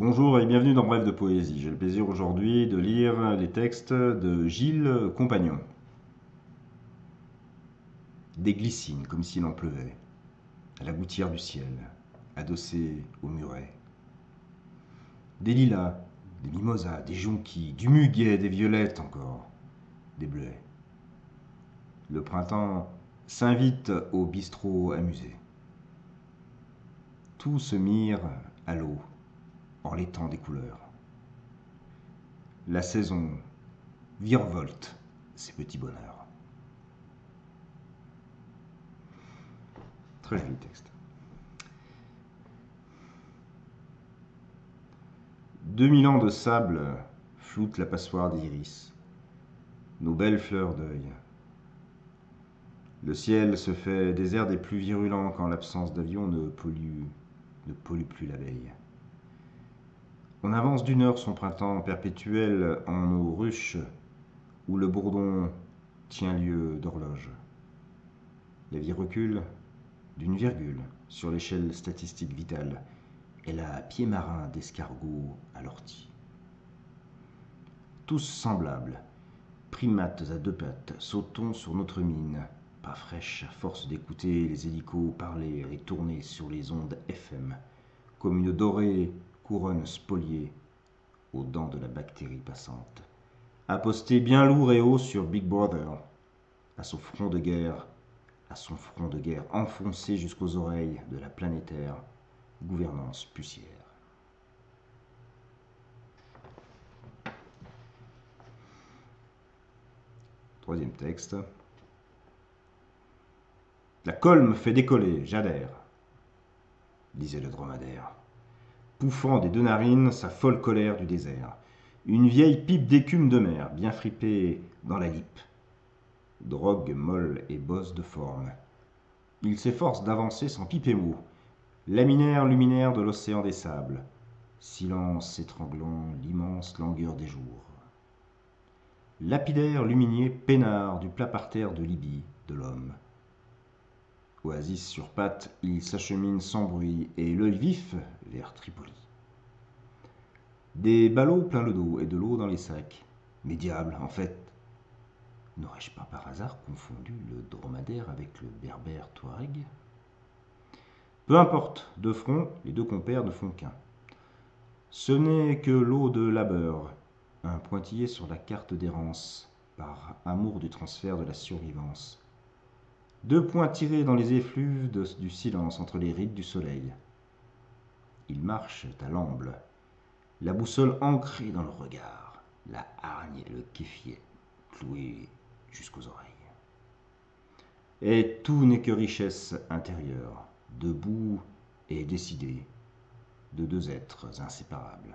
Bonjour et bienvenue dans Bref de Poésie. J'ai le plaisir aujourd'hui de lire les textes de Gilles Compagnon. Des glycines comme s'il en pleuvait, à la gouttière du ciel, adossée au muret. Des lilas, des mimosas, des jonquilles, du muguet, des violettes encore, des bleuets. Le printemps s'invite au bistrot amusé. Tout se mire à l'eau, en l'étang des couleurs. La saison virevolte ses petits bonheurs. Très joli texte. 2000 ans de sable floutent la passoire d'iris, nos belles fleurs d'œil. Le ciel se fait désert des plus virulents quand l'absence d'avion ne pollue plus la veille. On avance d'une heure son printemps perpétuel en nos ruches où le bourdon tient lieu d'horloge. La vie recule d'une virgule sur l'échelle statistique vitale. Elle a pied marin d'escargot à l'ortie. Tous semblables, primates à deux pattes, sautons sur notre mine, pas fraîche à force d'écouter les hélicos parler et tourner sur les ondes FM, comme une dorée couronne spoliée aux dents de la bactérie passante. Aposté bien lourd et haut sur Big Brother, à son front de guerre, enfoncé jusqu'aux oreilles de la planétaire gouvernance pucière. Troisième texte. La colle me fait décoller, j'adhère, disait le dromadaire, pouffant des deux narines sa folle colère du désert. Une vieille pipe d'écume de mer, bien fripée dans la lippe. Drogue molle et bosse de forme. Il s'efforce d'avancer sans piper mot. Laminaire luminaire de l'océan des sables. Silence étranglant l'immense langueur des jours. Lapidaire luminier peinard du plat parterre de Libye, de l'homme. Oasis sur pattes, il s'achemine sans bruit et l'œil vif vers Tripoli. Des ballots plein le dos et de l'eau dans les sacs. Mais diable, en fait, n'aurais-je pas par hasard confondu le dromadaire avec le berbère touareg? Peu importe, de front, les deux compères ne font qu'un. Ce n'est que l'eau de labeur, un pointillé sur la carte d'errance, par amour du transfert de la survivance. Deux points tirés dans les effluves du silence entre les rides du soleil. Ils marchent à l'amble, la boussole ancrée dans le regard, la hargne et le kéfier cloués jusqu'aux oreilles. Et tout n'est que richesse intérieure, debout et décidée, de deux êtres inséparables.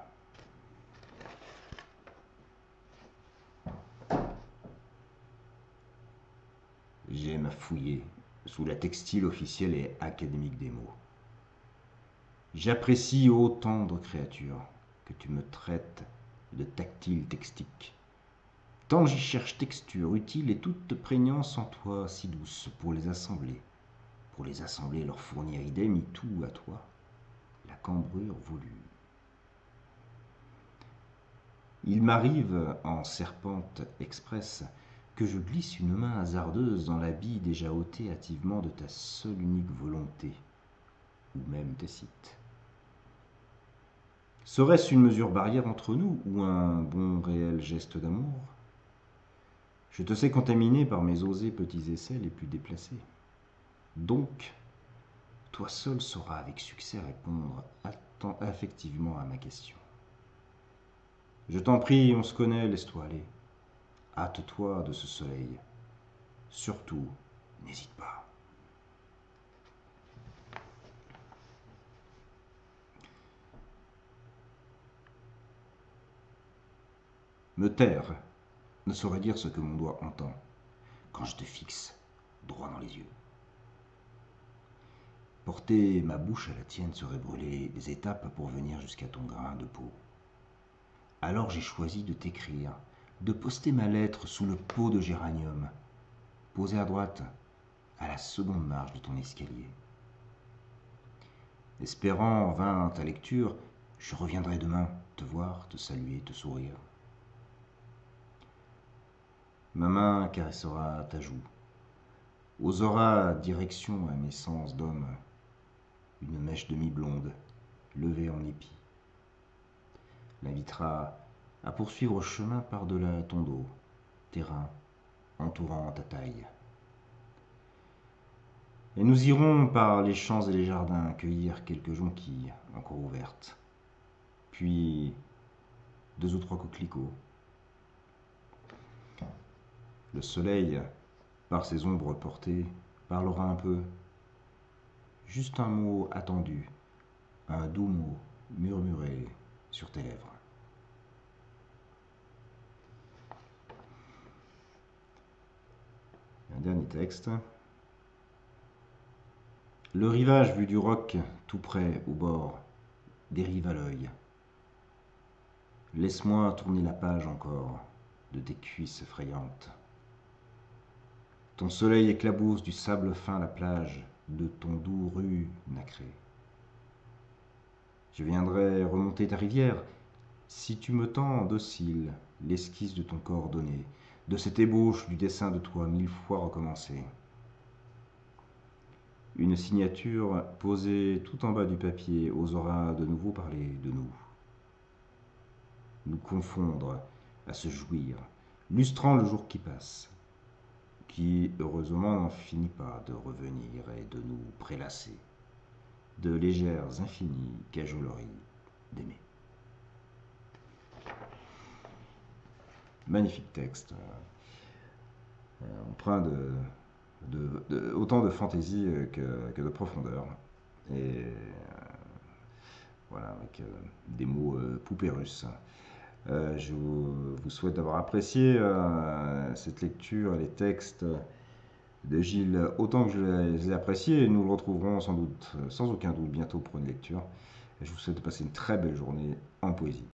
J'aime fouiller sous la textile officielle et académique des mots. J'apprécie, ô tendre créature, que tu me traites de tactile textique. Tant j'y cherche texture utile et toute prégnance en toi si douce pour les assembler leur fournir idem tout à toi, la cambrure voulue. Il m'arrive, en serpente express, que je glisse une main hasardeuse dans l'habit déjà ôté hâtivement de ta seule unique volonté, ou même tacite. Serait-ce une mesure barrière entre nous, ou un bon réel geste d'amour? Je te sais contaminé par mes osés petits essais les plus déplacés. Donc, toi seul sauras avec succès répondre affectivement à ma question. Je t'en prie, on se connaît, laisse-toi aller. Hâte-toi de ce soleil. Surtout, n'hésite pas. Me taire ne saurait dire ce que mon doigt entend quand je te fixe droit dans les yeux. Porter ma bouche à la tienne serait brûler des étapes pour venir jusqu'à ton grain de peau. Alors j'ai choisi de t'écrire, de poster ma lettre sous le pot de géranium, posé à droite, à la seconde marche de ton escalier. Espérant, en vain ta lecture, Je reviendrai demain te voir, te saluer, te sourire. Ma main caressera ta joue, osera direction à mes sens d'homme, une mèche demi-blonde, levée en épi, l'invitera à poursuivre chemin par-delà ton dos, terrain entourant ta taille. Et nous irons par les champs et les jardins cueillir quelques jonquilles encore ouvertes, puis 2 ou 3 coquelicots. Le soleil, par ses ombres portées, parlera un peu, juste un mot attendu, un doux mot murmuré sur tes lèvres. Un dernier texte. Le rivage vu du roc, tout près au bord, dérive à l'œil. Laisse-moi tourner la page encore de tes cuisses effrayantes. Ton soleil éclabousse du sable fin la plage de ton doux ru nacré. Je viendrai remonter ta rivière si tu me tends docile l'esquisse de ton corps donné, de cette ébauche du dessin de toi 1000 fois recommencé. Une signature posée tout en bas du papier osera de nouveau parler de nous. Nous confondre, à se jouir, lustrant le jour qui passe, qui heureusement n'en finit pas de revenir et de nous prélasser, de légères infinies cajoleries d'aimer. Magnifique texte, empreint autant de fantaisie que de profondeur, et voilà, avec des mots poupées russes. Je vous souhaite d'avoir apprécié cette lecture et les textes de Gilles autant que je les ai appréciés, et nous le retrouverons sans doute, sans aucun doute, bientôt pour une lecture. Et je vous souhaite de passer une très belle journée en poésie.